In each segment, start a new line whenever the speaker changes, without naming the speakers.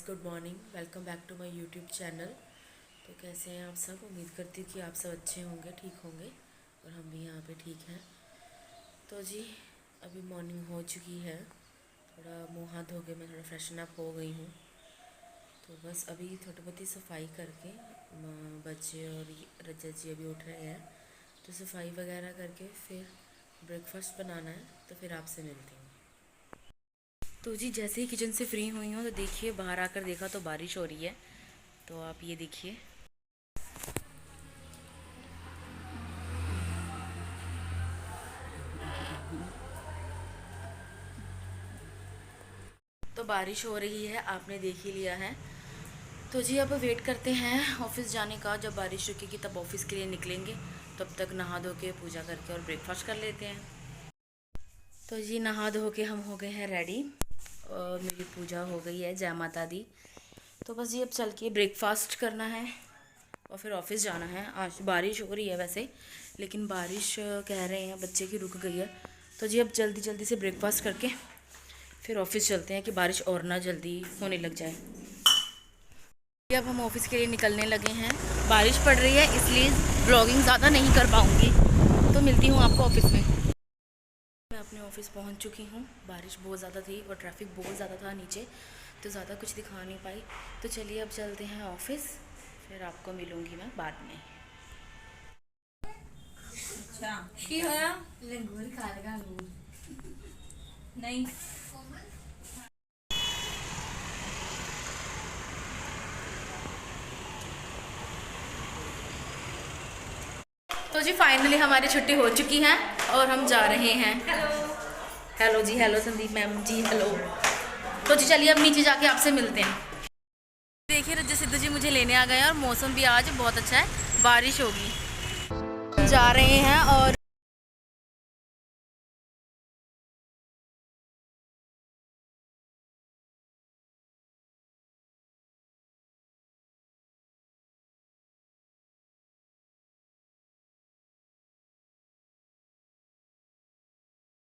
Good morning. Welcome back to my YouTube channel. तो कैसे हैं आप सब? उम्मीद करती हूँ कि आप सब अच्छे होंगे, ठीक होंगे, और हम भी यहाँ पे ठीक हैं। तो जी, अभी मॉर्निंग हो चुकी है। थोड़ा मुँह हाथ धो के मैं थोड़ा फ्रेशन अप हो गई हूँ। तो बस अभी थोड़ी बहुत ही सफाई करके बच्चे और रजत जी अभी उठ रहे हैं, तो सफाई वगैरह करके फिर ब्रेकफास्ट बनाना है। तो फिर आपसे मिलती हूँ। तो जी, जैसे ही किचन से फ्री हुई हूँ तो देखिए, बाहर आकर देखा तो बारिश हो रही है। तो आप ये देखिए। तो बारिश हो रही है, आपने देख ही लिया है। तो जी, अब वेट करते हैं ऑफिस जाने का। जब बारिश रुकेगी तब ऑफिस के लिए निकलेंगे। तब तक नहा धो के पूजा करके और ब्रेकफास्ट कर लेते हैं। तो जी, नहा धो के हम हो गए हैं रेडी, और मेरी पूजा हो गई है, जय माता दी। तो बस जी, अब चल के ब्रेकफास्ट करना है और फिर ऑफिस जाना है। आज बारिश हो रही है वैसे, लेकिन बारिश कह रहे हैं बच्चे की रुक गई है। तो जी, अब जल्दी जल्दी से ब्रेकफास्ट करके फिर ऑफिस चलते हैं कि बारिश और ना जल्दी होने लग जाए। अब हम ऑफिस के लिए निकलने लगे हैं। बारिश पड़ रही है इसलिए ब्लॉगिंग ज़्यादा नहीं कर पाऊँगी। तो मिलती हूँ आपको ऑफिस में। मैं अपने ऑफिस पहुँच चुकी हूँ। बारिश बहुत ज़्यादा थी और ट्रैफिक बहुत ज़्यादा था नीचे, तो ज़्यादा कुछ दिखा नहीं पाई। तो चलिए, अब चलते हैं ऑफिस, फिर आपको मिलूँगी मैं बाद में।
अच्छा की होया लंगूर खा लेगा अंगूर नहीं।
तो जी, फाइनली हमारी छुट्टी हो चुकी है और हम जा रहे हैं। हेलो जी, हेलो संदीप मैम जी, हेलो। तो जी, चलिए अब नीचे जाके आपसे मिलते हैं। देखिए, रज्जू सिद्धू जी मुझे लेने आ गए हैं और मौसम भी आज बहुत अच्छा है, बारिश होगी। हम जा रहे हैं और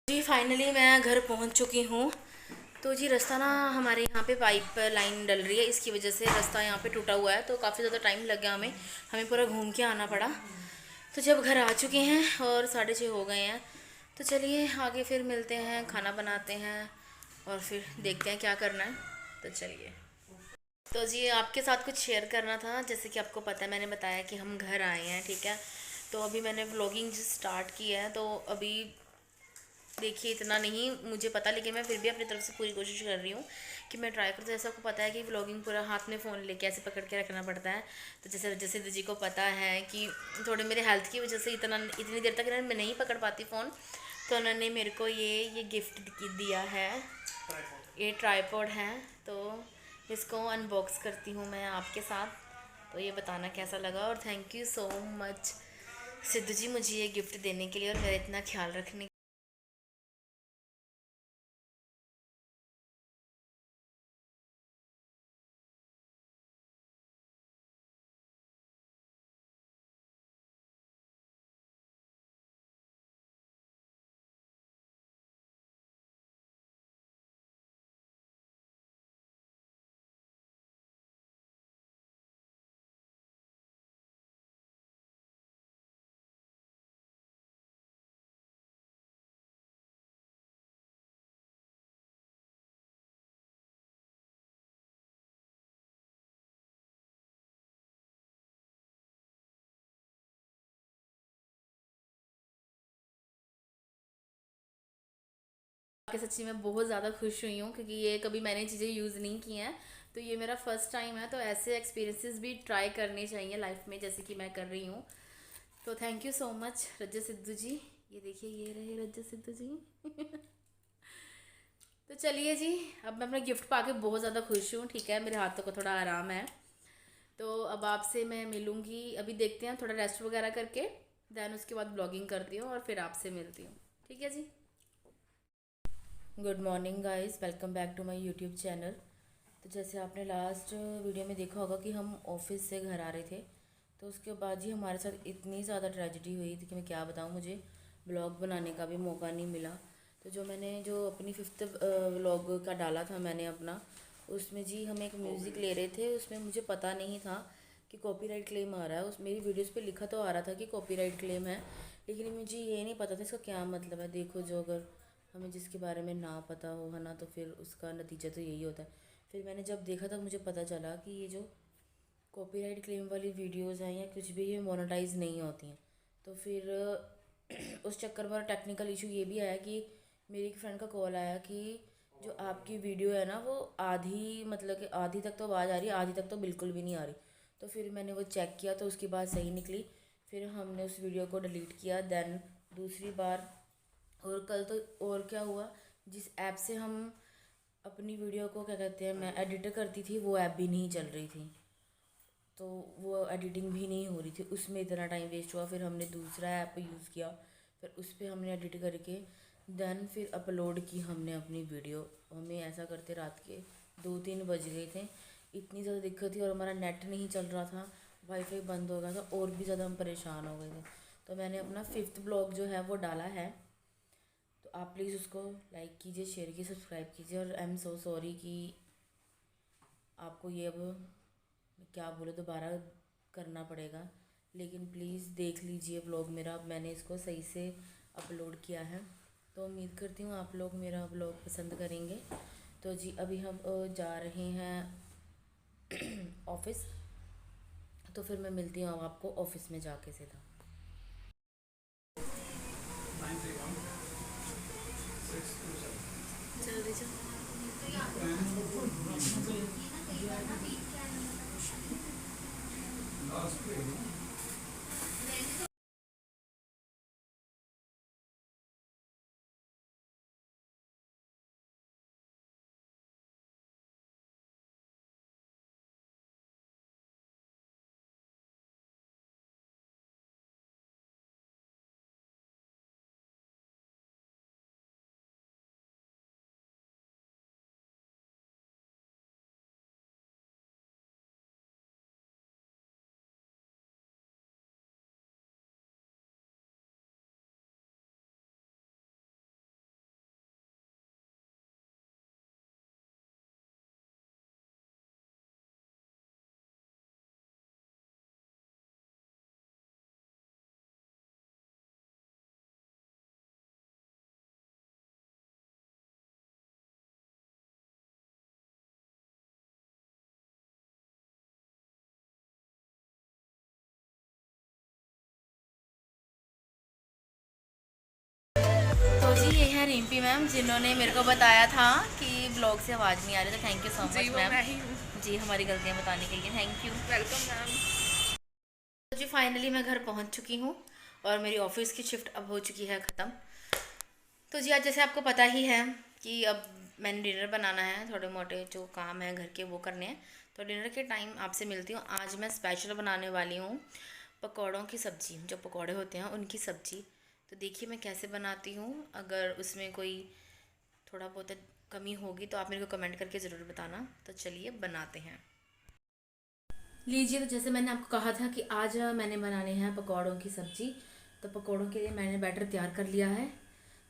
जी, फाइनली मैं घर पहुंच चुकी हूँ। तो जी, रास्ता ना हमारे यहाँ पे पाइप लाइन डल रही है, इसकी वजह से रास्ता यहाँ पे टूटा हुआ है, तो काफ़ी ज़्यादा टाइम लग गया हमें। हमें पूरा घूम के आना पड़ा। तो जब घर आ चुके हैं और 6:30 हो गए हैं, तो चलिए आगे फिर मिलते हैं, खाना बनाते हैं और फिर देखते हैं क्या करना है। तो चलिए। तो जी, आपके साथ कुछ शेयर करना था। जैसे कि आपको पता है, मैंने बताया कि हम घर आए हैं, ठीक है। तो अभी मैंने व्लॉगिंग स्टार्ट की है। तो अभी देखिए, इतना नहीं मुझे पता, लेकिन मैं फिर भी अपनी तरफ से पूरी कोशिश कर रही हूँ कि मैं ट्राई करूँ। तो जैसा आपको पता है कि व्लॉगिंग पूरा हाथ में फ़ोन लेके ऐसे पकड़ के रखना पड़ता है। तो जैसे जैसे जी को पता है कि थोड़े मेरे हेल्थ की वजह से इतनी देर तक मैं नहीं पकड़ पाती फ़ोन। तो उन्होंने मेरे को ये गिफ्ट दिया है। ये ट्राईपॉड है। तो इसको अनबॉक्स करती हूँ मैं आपके साथ। तो ये बताना कैसा लगा, और thank you so much Siddhu ji, मुझे ये गिफ्ट देने के लिए और मेरा इतना ख्याल रखने। कि सच्ची मैं बहुत ज़्यादा खुश हुई हूँ, क्योंकि ये कभी मैंने चीज़ें यूज़ नहीं की हैं। तो ये मेरा फर्स्ट टाइम है। तो ऐसे एक्सपीरियंसेस भी ट्राई करने चाहिए लाइफ में, जैसे कि मैं कर रही हूँ। तो थैंक यू सो मच रज्जू सिद्धू जी। ये देखिए, ये रहे रज्जू सिद्धू जी। तो चलिए जी, अब मैं अपना गिफ्ट पाके बहुत ज़्यादा खुश हूँ, ठीक है। मेरे हाथों को थोड़ा आराम है। तो अब आपसे मैं मिलूँगी। अभी देखते हैं, थोड़ा रेस्ट वगैरह करके दैन उसके बाद ब्लॉगिंग करती हूँ और फिर आपसे मिलती हूँ, ठीक है जी। Good morning guys, welcome back to my YouTube channel. तो जैसे आपने लास्ट वीडियो में देखा होगा कि हम ऑफिस से घर आ रहे थे, तो उसके बाद ही हमारे साथ इतनी ज़्यादा ट्रेजेडी हुई थी कि मैं क्या बताऊँ। मुझे ब्लॉग बनाने का भी मौका नहीं मिला। तो जो अपनी 5th व्लॉग का डाला था मैंने अपना, उसमें जी हम एक म्यूज़िक ले रहे थे, उसमें मुझे पता नहीं था कि कॉपीराइट क्लेम आ रहा है। उस मेरी वीडियोस पे लिखा तो आ रहा था कि कॉपीराइट क्लेम है, लेकिन मुझे ये नहीं पता था इसका क्या मतलब है। देखो, जो अगर हमें जिसके बारे में ना पता हो, है ना, तो फिर उसका नतीजा तो यही होता है। फिर मैंने जब देखा तब मुझे पता चला कि ये जो कॉपीराइट क्लेम वाली वीडियोस हैं या कुछ भी, ये मोनेटाइज नहीं होती हैं। तो फिर उस चक्कर में टेक्निकल इशू ये भी आया कि मेरी एक फ्रेंड का कॉल आया कि जो आपकी वीडियो है ना, वो आधी, मतलब कि आधी तक तो आवाज़ आ रही है, आधी तक तो बिल्कुल भी नहीं आ रही। तो फिर मैंने वो चेक किया तो उसकी बात सही निकली। फिर हमने उस वीडियो को डिलीट किया। देन दूसरी बार, और कल तो और क्या हुआ, जिस ऐप से हम अपनी वीडियो को, क्या कहते हैं, मैं एडिट करती थी, वो ऐप भी नहीं चल रही थी, तो वो एडिटिंग भी नहीं हो रही थी, उसमें इतना टाइम वेस्ट हुआ। फिर हमने दूसरा ऐप यूज़ किया, फिर उस पर हमने एडिट करके देन फिर अपलोड की हमने अपनी वीडियो। हमें ऐसा करते रात के 2-3 बज गए थे, इतनी ज़्यादा दिक्कत थी, और हमारा नेट नहीं चल रहा था, वाईफाई बंद हो गया था, और भी ज़्यादा हम परेशान हो गए थे। तो मैंने अपना 5th ब्लॉग जो है वो डाला है, तो आप प्लीज़ उसको लाइक कीजिए, शेयर कीजिए, सब्सक्राइब कीजिए। और आई एम सो सॉरी कि आपको ये अब क्या बोले दोबारा करना पड़ेगा, लेकिन प्लीज़ देख लीजिए ब्लॉग मेरा। अब मैंने इसको सही से अपलोड किया है, तो उम्मीद करती हूँ आप लोग मेरा ब्लॉग पसंद करेंगे। तो जी अभी हम जा रहे हैं ऑफिस, तो फिर मैं मिलती हूँ अब आपको ऑफिस में जाके सीधा। जल्दी तो जी ये है रिम्पी मैम, जिन्होंने मेरे को बताया था कि ब्लॉग से आवाज़ नहीं आ रही। तो thank you so much ma'am जी, हमारी गलतियाँ बताने के लिए। Thank you, welcome ma'am. तो जी फाइनली मैं घर पहुंच चुकी हूँ, और मेरी ऑफिस की शिफ्ट अब हो चुकी है ख़त्म। तो जी आज जैसे आपको पता ही है कि अब मैंने डिनर बनाना है, थोड़े मोटे जो काम हैं घर के वो करने हैं। तो डिनर के टाइम आपसे मिलती हूँ। आज मैं स्पेशल बनाने वाली हूँ पकौड़ों की सब्ज़ी, जो पकौड़े होते हैं उनकी सब्ज़ी। तो देखिए मैं कैसे बनाती हूँ। अगर उसमें कोई थोड़ा बहुत कमी होगी तो आप मेरे को कमेंट करके ज़रूर बताना। तो चलिए बनाते हैं। लीजिए, तो जैसे मैंने आपको कहा था कि आज मैंने बनाने हैं पकौड़ों की सब्ज़ी। तो पकौड़ों के लिए मैंने बैटर तैयार कर लिया है।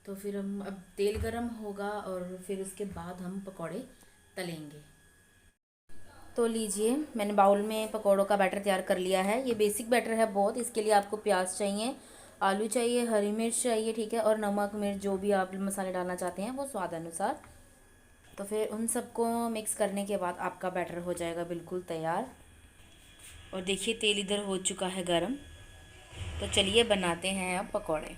तो फिर हम अब तेल गरम होगा और फिर उसके बाद हम पकौड़े तलेंगे। तो लीजिए, मैंने बाउल में पकौड़ों का बैटर तैयार कर लिया है। ये बेसिक बैटर है बहुत। इसके लिए आपको प्याज चाहिए, आलू चाहिए, हरी मिर्च चाहिए, ठीक है, और नमक मिर्च जो भी आप मसाले डालना चाहते हैं वो स्वाद अनुसार। तो फिर उन सबको मिक्स करने के बाद आपका बैटर हो जाएगा बिल्कुल तैयार। और देखिए तेल इधर हो चुका है गरम। तो चलिए बनाते हैं अब पकौड़े।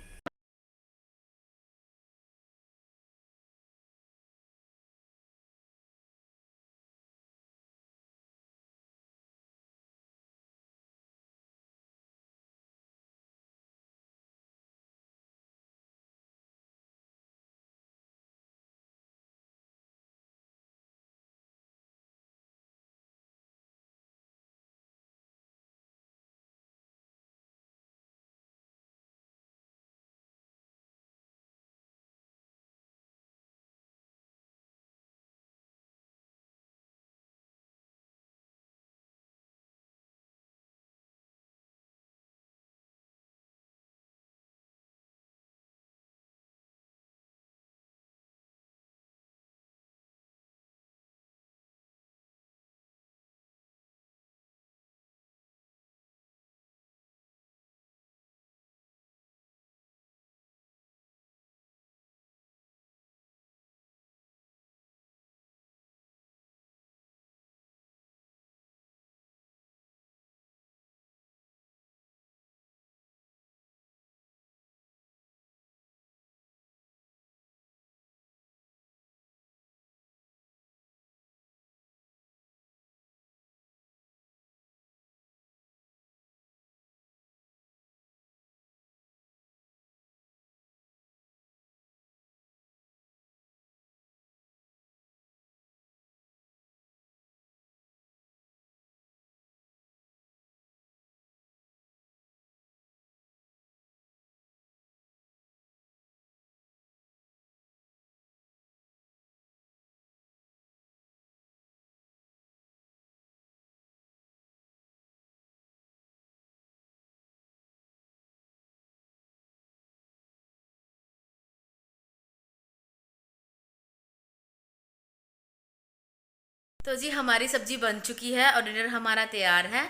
तो जी हमारी सब्जी बन चुकी है और डिनर हमारा तैयार है।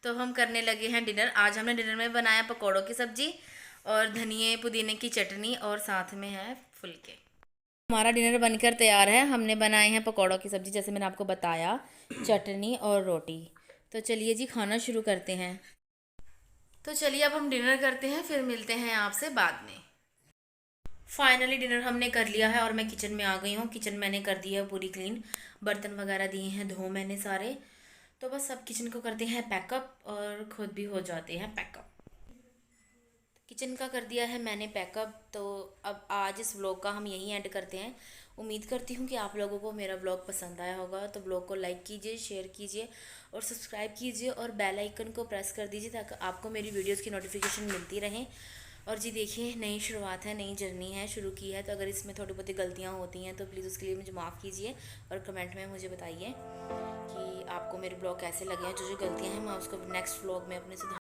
तो हम करने लगे हैं डिनर। आज हमने डिनर में बनाया पकौड़ों की सब्जी और धनिए पुदीने की चटनी और साथ में है फुलके। हमारा डिनर बनकर तैयार है। हमने बनाए हैं पकौड़ों की सब्जी, जैसे मैंने आपको बताया, चटनी और रोटी। तो चलिए जी खाना शुरू करते हैं। तो चलिए अब हम डिनर करते हैं, फिर मिलते हैं आपसे बाद में। फाइनली डिनर हमने कर लिया है और मैं किचन में आ गई हूँ। किचन मैंने कर दी है पूरी क्लीन, बर्तन वगैरह दिए हैं धो मैंने सारे। तो बस अब किचन को करते हैं पैकअप और खुद भी हो जाते हैं पैकअप। किचन का कर दिया है मैंने पैकअप। तो अब आज इस व्लॉग का हम यहीं एंड करते हैं। उम्मीद करती हूँ कि आप लोगों को मेरा व्लॉग पसंद आया होगा। तो व्लॉग को लाइक कीजिए, शेयर कीजिए और सब्सक्राइब कीजिए और बेल आइकन को प्रेस कर दीजिए ताकि आपको मेरी वीडियोस की नोटिफिकेशन मिलती रहे। और जी देखिए, नई शुरुआत है, नई जर्नी है शुरू की है। तो अगर इसमें थोड़ी बहुत गलतियाँ होती हैं तो प्लीज़ उसके लिए मुझे माफ़ कीजिए और कमेंट में मुझे बताइए कि आपको मेरे ब्लॉग कैसे लगे हैं। जो जो गलतियाँ हैं मैं उसको नेक्स्ट व्लॉग में अपने सुधार